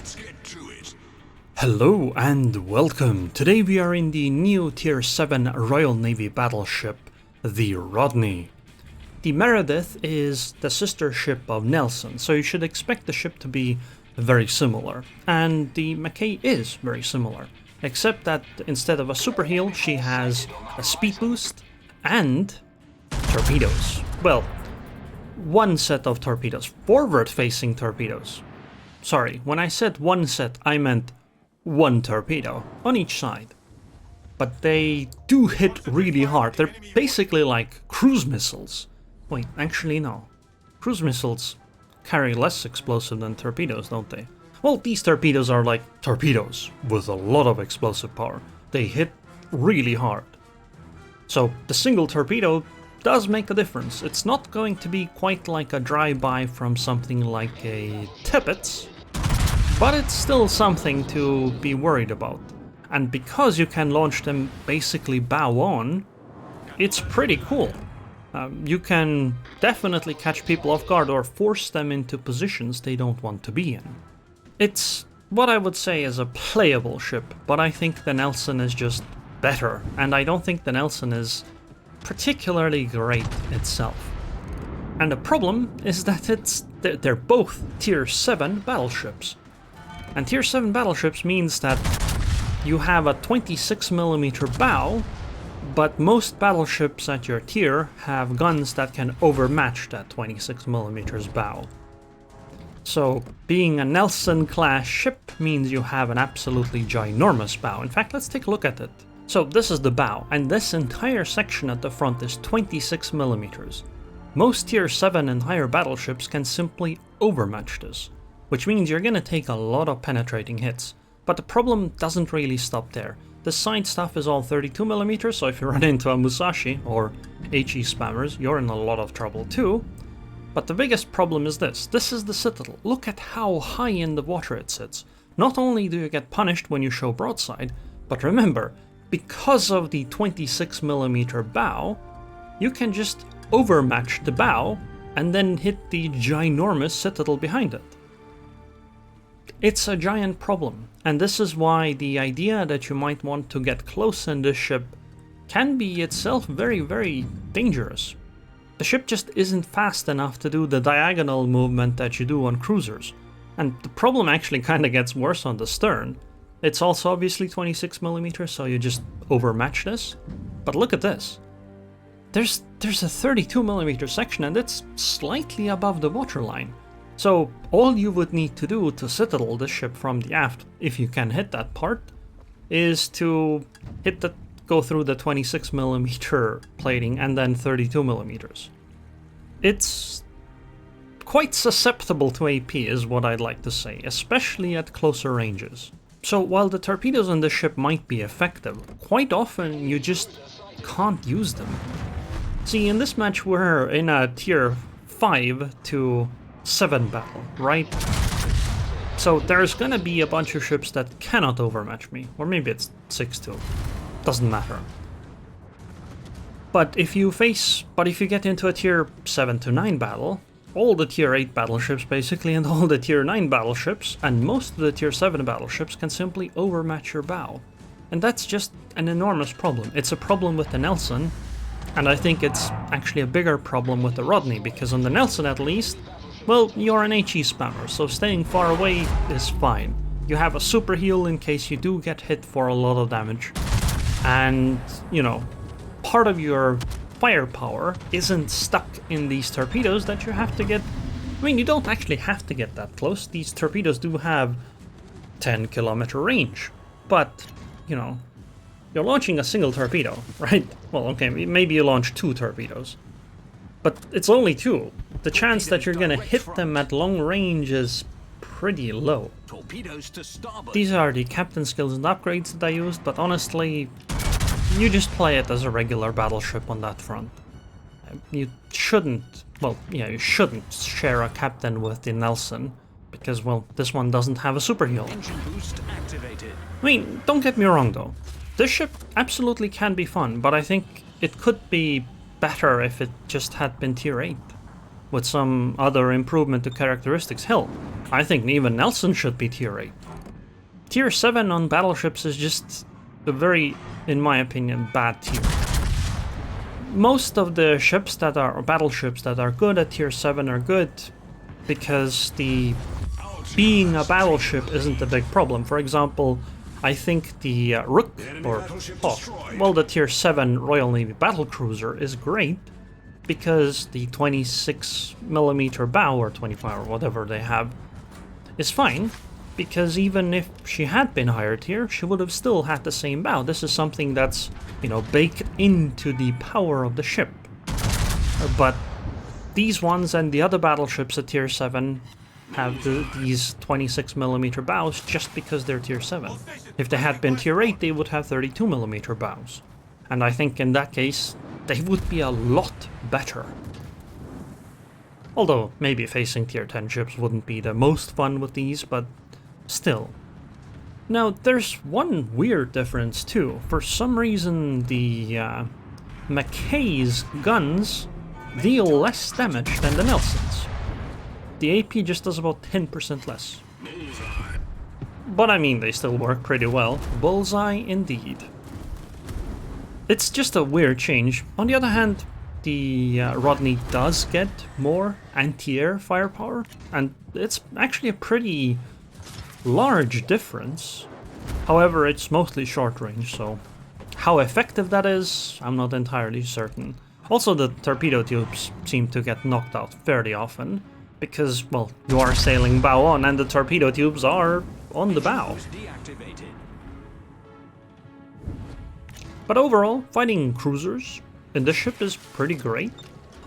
Let's get to it. Hello and welcome. Today we are in the new Tier 7 Royal Navy battleship, the Rodney. The Meredith is the sister ship of Nelson, so you should expect the ship to be very similar. And the Mackay is very similar, except that instead of a super heal, she has a speed boost and torpedoes. Well, one set of torpedoes, forward-facing torpedoes. Sorry, when I said one set, I meant one torpedo on each side. But they do hit really hard. They're basically like cruise missiles. Wait, actually no. Cruise missiles carry less explosive than torpedoes, don't they? Well, these torpedoes are like torpedoes with a lot of explosive power. They hit really hard. So the single torpedo does make a difference. It's not going to be quite like a drive-by from something like a Tippets, but it's still something to be worried about. And because you can launch them basically bow on, it's pretty cool. You can definitely catch people off guard or force them into positions they don't want to be in. It's what I would say is a playable ship, but I think the Nelson is just better, and I don't think the Nelson is particularly great itself. And the problem is that they're both Tier 7 battleships. And Tier 7 battleships means that you have a 26mm bow, but most battleships at your tier have guns that can overmatch that 26mm bow. So being a Nelson class ship means you have an absolutely ginormous bow. In fact, let's take a look at it. So this is the bow, and this entire section at the front is 26mm. Most Tier 7 and higher battleships can simply overmatch this, which means you're gonna take a lot of penetrating hits. But the problem doesn't really stop there. The side stuff is all 32mm, so if you run into a Musashi or HE spammers, you're in a lot of trouble too. But the biggest problem is this. This is the Citadel. Look at how high in the water it sits. Not only do you get punished when you show broadside, but remember, because of the 26mm bow, you can just overmatch the bow and then hit the ginormous Citadel behind it. It's a giant problem, and this is why the idea that you might want to get close in this ship can be itself very, very dangerous. The ship just isn't fast enough to do the diagonal movement that you do on cruisers, and the problem actually kind of gets worse on the stern. It's also obviously 26mm, so you just overmatch this. But look at this. There's a 32mm section, and it's slightly above the waterline. So all you would need to do to Citadel the ship from the aft, if you can hit that part, is to go through the 26mm plating and then 32mm. It's quite susceptible to AP is what I'd like to say, especially at closer ranges. So while the torpedoes on this ship might be effective, quite often you just can't use them. See, in this match we're in a tier 5 to 7 battle, right? So there's gonna be a bunch of ships that cannot overmatch me, or maybe it's 6-2, doesn't matter. But if you get into a tier 7 to 9 battle, all the tier 8 battleships basically and all the tier 9 battleships and most of the tier 7 battleships can simply overmatch your bow. And that's just an enormous problem. It's a problem with the Nelson, and I think it's actually a bigger problem with the Rodney, because on the Nelson at least, well, you're an HE spammer, so staying far away is fine. You have a super heal in case you do get hit for a lot of damage, and, you know, part of your firepower isn't stuck in these torpedoes that you have to get. I mean, you don't actually have to get that close. These torpedoes do have 10km range, but, you know, you're launching a single torpedo, right? Well, okay, maybe you launch 2 torpedoes, but it's only 2. The chance that you're gonna hit them at long range is pretty low. These are the captain skills and upgrades that I used, but honestly, you just play it as a regular battleship on that front. You shouldn't, well, yeah, you shouldn't share a captain with the Nelson, because, well, this one doesn't have a super heal. I mean, don't get me wrong though. This ship absolutely can be fun, but I think it could be better if it just had been tier 8. with some other improvement to characteristics. Hell, I think even Nelson should be tier 8. Tier 7 on battleships is just a very, in my opinion, bad tier. Most of the ships that are, or battleships that are good at tier 7 are good because being a battleship isn't a big problem. For example, I think the Rook, or the tier 7 Royal Navy battlecruiser is great because the 26mm bow, or 25 or whatever they have, is fine, because even if she had been higher tier, she would have still had the same bow. This is something that's, you know, baked into the power of the ship. But these ones and the other battleships at tier 7 have these 26mm bows just because they're tier 7. If they had been tier 8, they would have 32mm bows. And I think in that case, they would be a lot better. Although, maybe facing tier 10 ships wouldn't be the most fun with these, but still. Now, there's one weird difference too. For some reason, the Mackay's guns deal less damage than the Nelson's. The AP just does about 10% less. But I mean, they still work pretty well. Bullseye indeed. It's just a weird change. On the other hand, the Rodney does get more anti-air firepower, and it's actually a pretty large difference. However, it's mostly short range, so how effective that is, I'm not entirely certain. Also, the torpedo tubes seem to get knocked out fairly often, because, well, you are sailing bow on, and the torpedo tubes are on the bow. But overall, fighting cruisers in this ship is pretty great.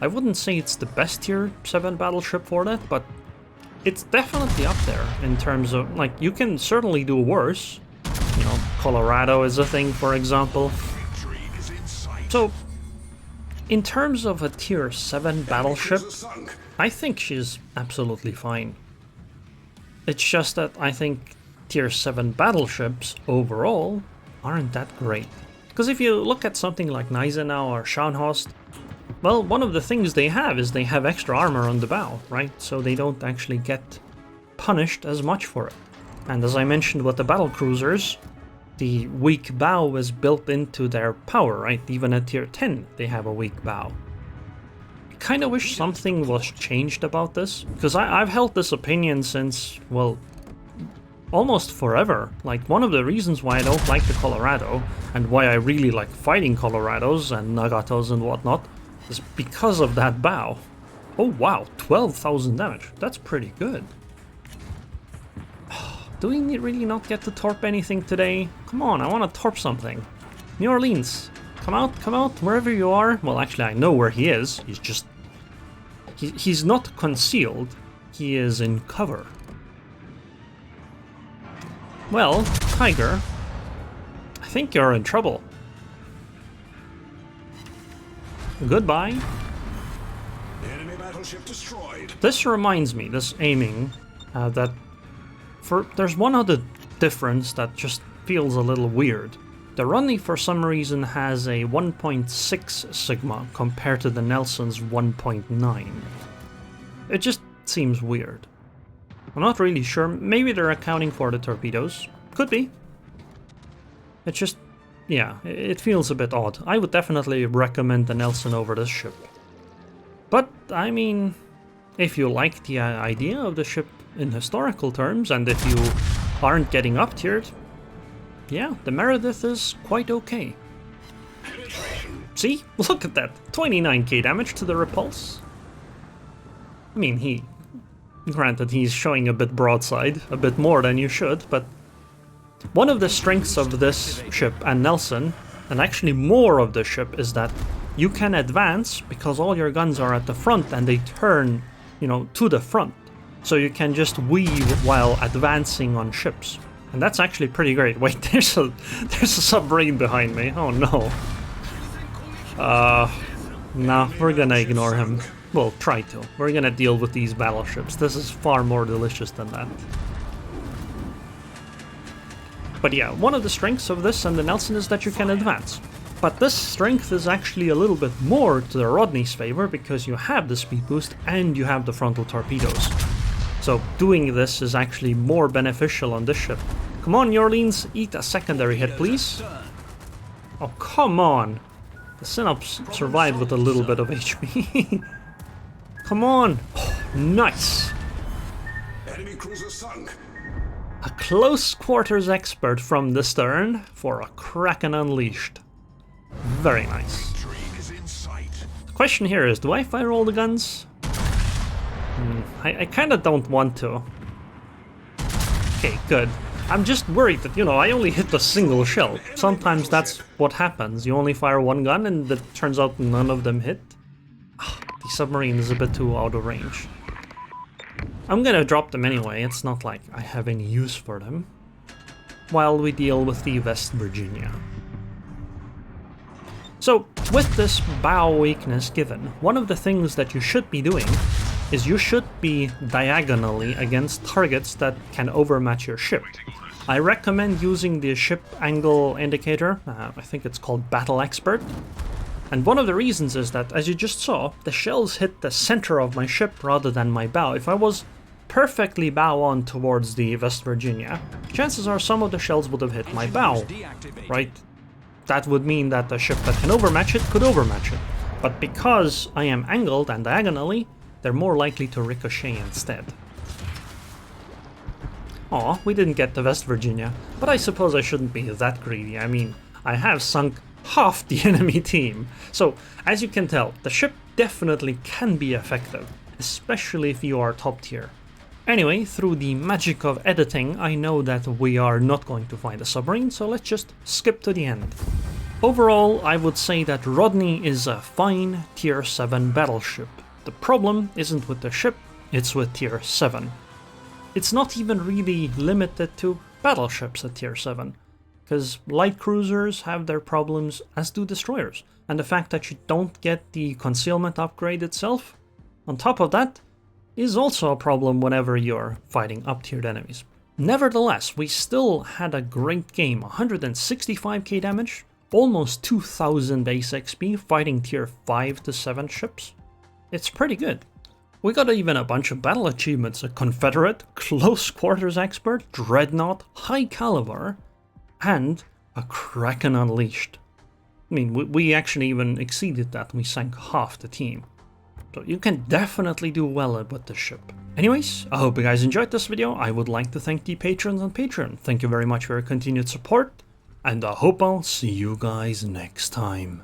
I wouldn't say it's the best tier 7 battleship for that, but it's definitely up there in terms of, like, you can certainly do worse. You know, Colorado is a thing, for example. So, in terms of a tier 7 battleship, I think she's absolutely fine. It's just that I think tier 7 battleships overall aren't that great. Because if you look at something like Gneisenau or Scharnhorst, well, one of the things they have is they have extra armor on the bow, right? So they don't actually get punished as much for it. And as I mentioned with the battlecruisers, the weak bow is built into their power, right? Even at tier 10, they have a weak bow. I kind of wish something was changed about this, because I've held this opinion since, well, almost forever. Like, one of the reasons why I don't like the Colorado, and why I really like fighting Colorados and Nagatos and whatnot, is because of that bow. Oh wow, 12,000 damage. That's pretty good. Do we really not get to torp anything today? Come on, I want to torp something. New Orleans, come out, wherever you are. Well, actually, I know where he is. He's just... He's not concealed. He is in cover. Well, Tiger, I think you're in trouble. Goodbye. Enemy battleship destroyed. This reminds me, this aiming, that there's one other difference that just feels a little weird. The Rodney, for some reason, has a 1.6 sigma compared to the Nelson's 1.9. It just seems weird. I'm not really sure. Maybe they're accounting for the torpedoes. Could be. It's just, yeah, it feels a bit odd. I would definitely recommend the Nelson over this ship. But, I mean, if you like the idea of the ship in historical terms, and if you aren't getting up-tiered, yeah, the Meredith is quite okay. See? Look at that! 29k damage to the repulse. I mean, granted, he's showing a bit broadside, a bit more than you should, but one of the strengths of this ship and Nelson, and actually more of the ship, is that you can advance because all your guns are at the front and they turn, you know, to the front. So you can just weave while advancing on ships. And that's actually pretty great. Wait, there's a submarine behind me. Oh no. Nah, we're gonna ignore him. Well, try to. We're gonna deal with these battleships. This is far more delicious than that. But yeah, one of the strengths of this and the Nelson is that you can advance. But this strength is actually a little bit more to the Rodney's favor because you have the speed boost and you have the frontal torpedoes. So doing this is actually more beneficial on this ship. Come on, New Orleans, eat a secondary hit, please. Oh, come on. The Synops survived with a little bit of HP. Come on. Oh, nice. Enemy cruiser sunk. A close quarters expert from the stern for a Kraken unleashed. Very nice. Victory is in sight. The question here is, do I fire all the guns? I kind of don't want to. Okay, good. I'm just worried that, you know, I only hit a single shell. Sometimes that's what happens. You only fire one gun and it turns out none of them hit. The submarine is a bit too out of range. I'm gonna drop them anyway. It's not like I have any use for them. While we deal with the West Virginia. So, with this bow weakness given, one of the things that you should be doing is you should be diagonally against targets that can overmatch your ship. I recommend using the ship angle indicator, I think it's called Battle Expert. And one of the reasons is that, as you just saw, the shells hit the center of my ship rather than my bow. If I was perfectly bow on towards the West Virginia, chances are some of the shells would have hit my bow, right? That would mean that the ship that can overmatch it could overmatch it. But because I am angled and diagonally, they're more likely to ricochet instead. Aw, we didn't get the West Virginia, but I suppose I shouldn't be that greedy. I mean, I have sunk half the enemy team. So, as you can tell, the ship definitely can be effective, especially if you are top tier. Anyway, through the magic of editing, I know that we are not going to find a submarine, so let's just skip to the end. Overall, I would say that Rodney is a fine tier 7 battleship. The problem isn't with the ship, it's with tier 7. It's not even really limited to battleships at tier 7, because light cruisers have their problems, as do destroyers. And the fact that you don't get the concealment upgrade itself, on top of that, is also a problem whenever you're fighting up-tiered enemies. Nevertheless, we still had a great game, 165k damage, almost 2000 base XP fighting tier 5 to 7 ships. It's pretty good. We got even a bunch of battle achievements, a Confederate, Close Quarters Expert, Dreadnought, High Caliber, and a Kraken Unleashed. I mean, we actually even exceeded that, we sank half the team. So you can definitely do well with the ship. Anyways, I hope you guys enjoyed this video. I would like to thank the patrons on Patreon. Thank you very much for your continued support, and I hope I'll see you guys next time.